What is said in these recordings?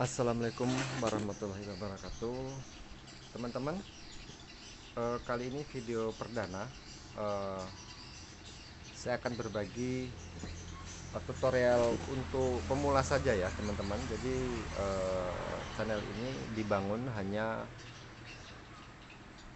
Assalamualaikum warahmatullahi wabarakatuh, teman-teman. Kali ini video perdana, eh, saya akan berbagi tutorial untuk pemula saja ya, teman-teman. Jadi channel ini dibangun hanya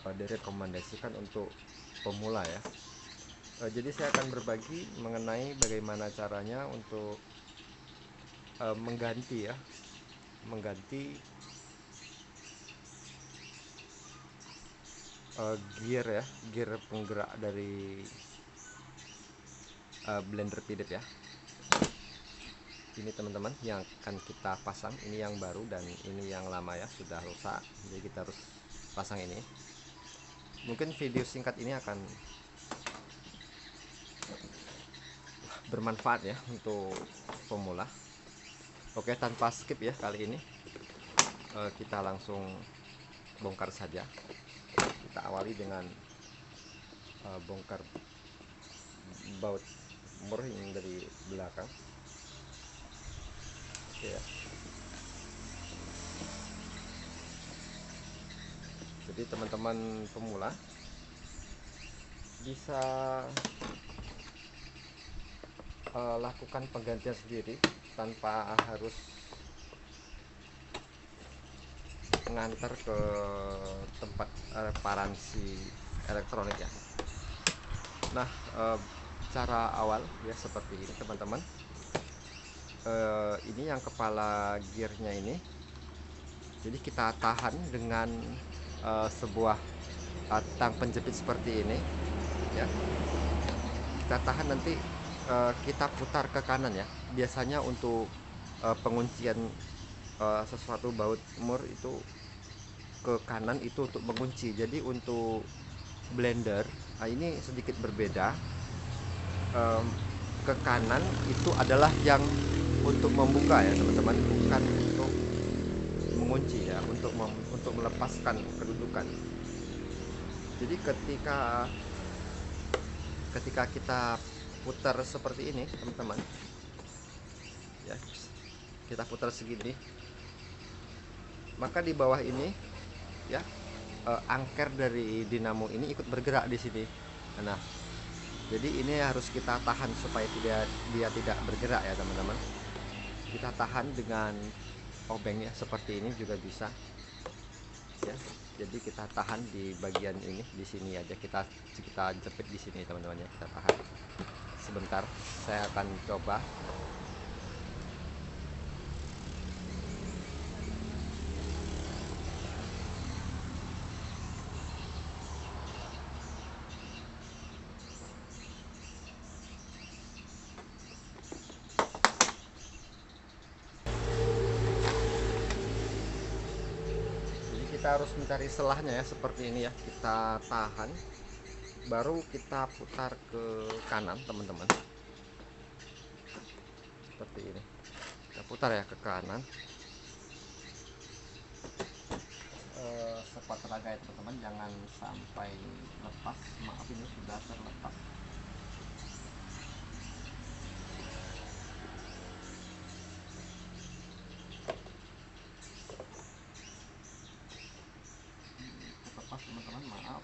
direkomendasikan untuk pemula ya. Jadi saya akan berbagi mengenai bagaimana caranya untuk mengganti gear penggerak dari blender pidet ya. Ini teman-teman yang akan kita pasang, ini yang baru dan ini yang lama ya, sudah rusak, jadi kita harus pasang ini. Mungkin video singkat ini akan bermanfaat ya untuk pemula. Oke, tanpa skip ya kali ini, kita langsung bongkar saja. Kita awali dengan bongkar baut mur yang dari belakang. Oke ya. Jadi teman-teman pemula bisa lakukan penggantian sendiri tanpa harus ngantar ke tempat reparansi elektronik ya. Nah, cara awal ya seperti ini teman-teman. Ini yang kepala gearnya ini, jadi kita tahan dengan sebuah tang penjepit seperti ini ya. Kita tahan, nanti kita putar ke kanan ya. Biasanya untuk penguncian sesuatu baut mur itu ke kanan itu untuk mengunci. Jadi untuk blender ini sedikit berbeda. Ke kanan itu adalah yang untuk membuka ya teman-teman, bukan untuk mengunci ya, untuk melepaskan kedudukan. Jadi ketika kita putar seperti ini teman-teman ya, kita putar segini, maka di bawah ini ya, angker dari dinamo ini ikut bergerak di sini. Nah, jadi ini harus kita tahan supaya dia tidak bergerak ya teman-teman. Kita tahan dengan obeng ya, seperti ini juga bisa ya. Jadi kita tahan di bagian ini, di sini aja, kita jepit di sini teman-teman ya. Kita tahan sebentar, saya akan coba. Kita harus mencari selahnya ya, seperti ini ya. Kita tahan, baru kita putar ke kanan teman-teman, seperti ini. Kita putar ya ke kanan, sekuat tenaga ya teman-teman, jangan sampai lepas. Maaf, ini sudah terlepas. Terlepas teman-teman, maaf.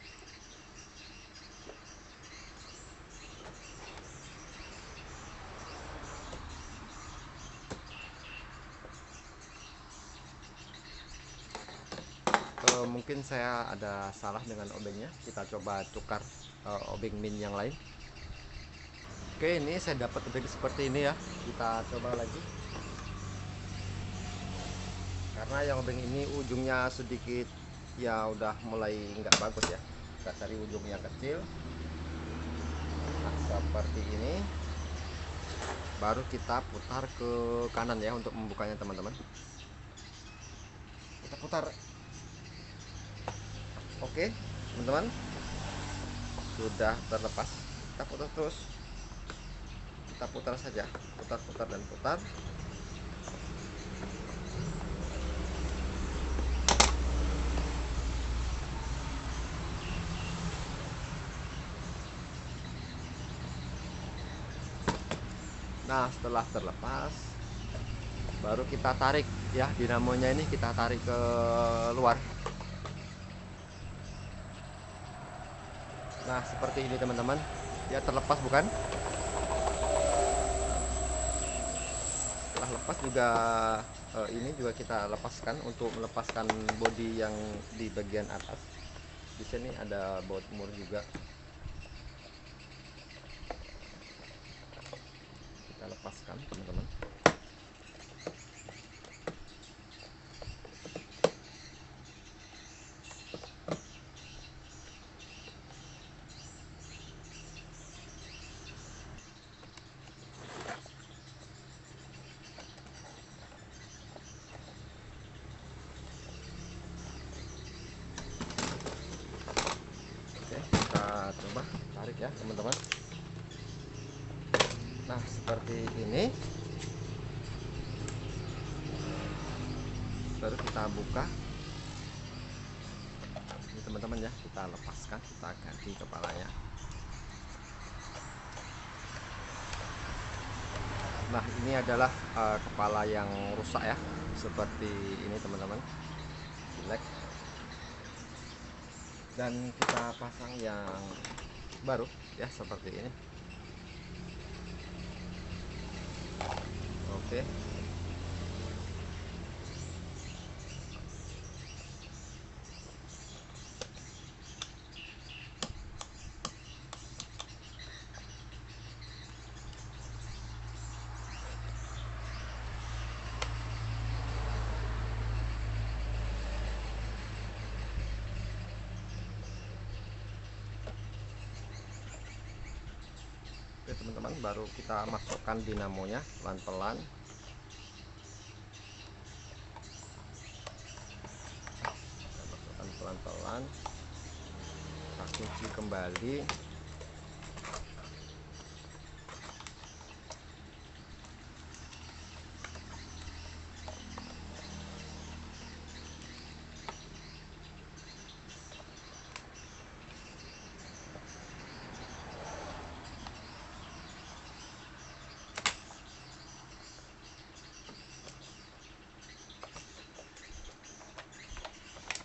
Mungkin saya ada salah dengan obengnya. Kita coba tukar obeng min yang lain. Oke, ini saya dapat obeng seperti ini ya. Kita coba lagi. Karena yang obeng ini ujungnya sedikit ya, udah mulai nggak bagus ya. Kita cari ujungnya kecil. Nah, seperti ini. Baru kita putar ke kanan ya untuk membukanya teman-teman. Kita putar. Oke teman-teman, sudah terlepas. Kita putar terus, kita putar saja, putar dan putar. Nah, setelah terlepas, baru kita tarik ya, dinamonya ini kita tarik ke luar. Nah seperti ini teman-teman, dia terlepas bukan? Setelah lepas juga ini juga kita lepaskan untuk melepaskan bodi yang di bagian atas. Di sini ada baut mur juga, kita lepaskan teman-teman. Oke, kita coba tarik ya teman-teman. Nah seperti ini, baru kita buka ini teman-teman ya, kita lepaskan, kita ganti kepalanya. Nah ini adalah kepala yang rusak ya, seperti ini teman-teman, jelek. Dan kita pasang yang baru ya, seperti ini. Oke. Oke teman-teman, baru kita masukkan dinamonya pelan-pelan. Kita masukkan pelan-pelan, kita kunci kembali.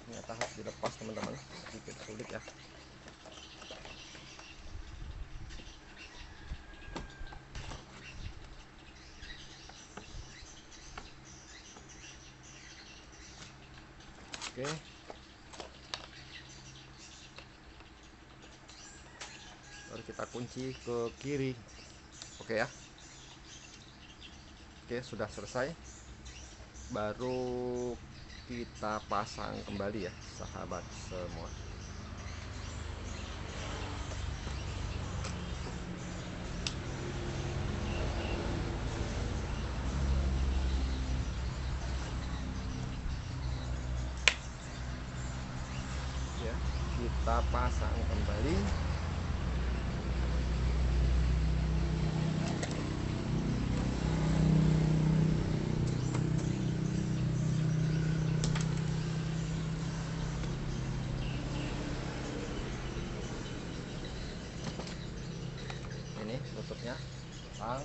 Ternyata harus dilepas teman-teman, sedikit sulit ya. Oke, baru kita kunci ke kiri. Oke ya. Oke, sudah selesai. Baru kita pasang kembali ya sahabat semua. Ya, kita pasang kembali. Ini tutupnya pasang.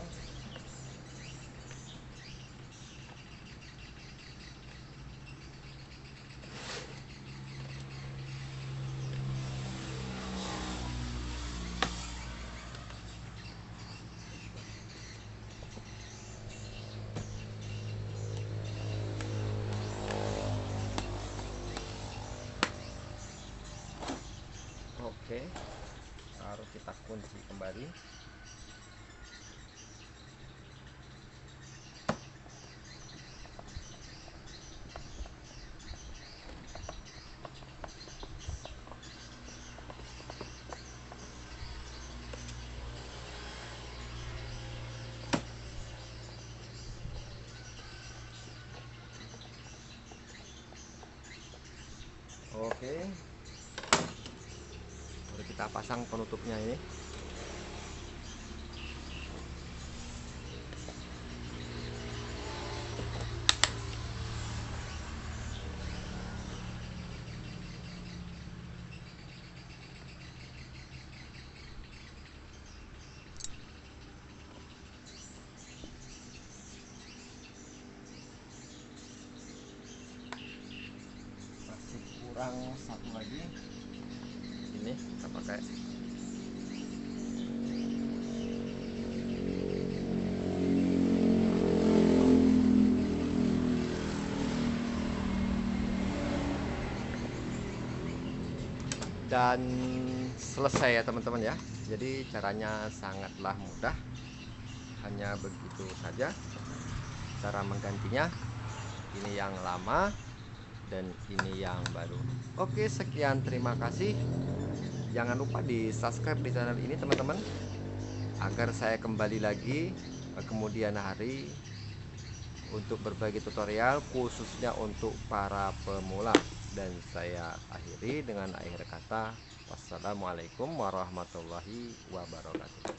Oke, baru kita kunci kembali. Oke, baru kita pasang penutupnya ini. yang satu lagi ini kita pakai. Dan selesai ya teman-teman ya. Jadi caranya sangatlah mudah, hanya begitu saja cara menggantinya. Ini yang lama dan ini yang baru. Oke, sekian, terima kasih. Jangan lupa di subscribe di channel ini teman-teman, agar saya kembali lagi kemudian hari untuk berbagi tutorial khususnya untuk para pemula. Dan saya akhiri dengan akhir kata, wassalamualaikum warahmatullahi wabarakatuh.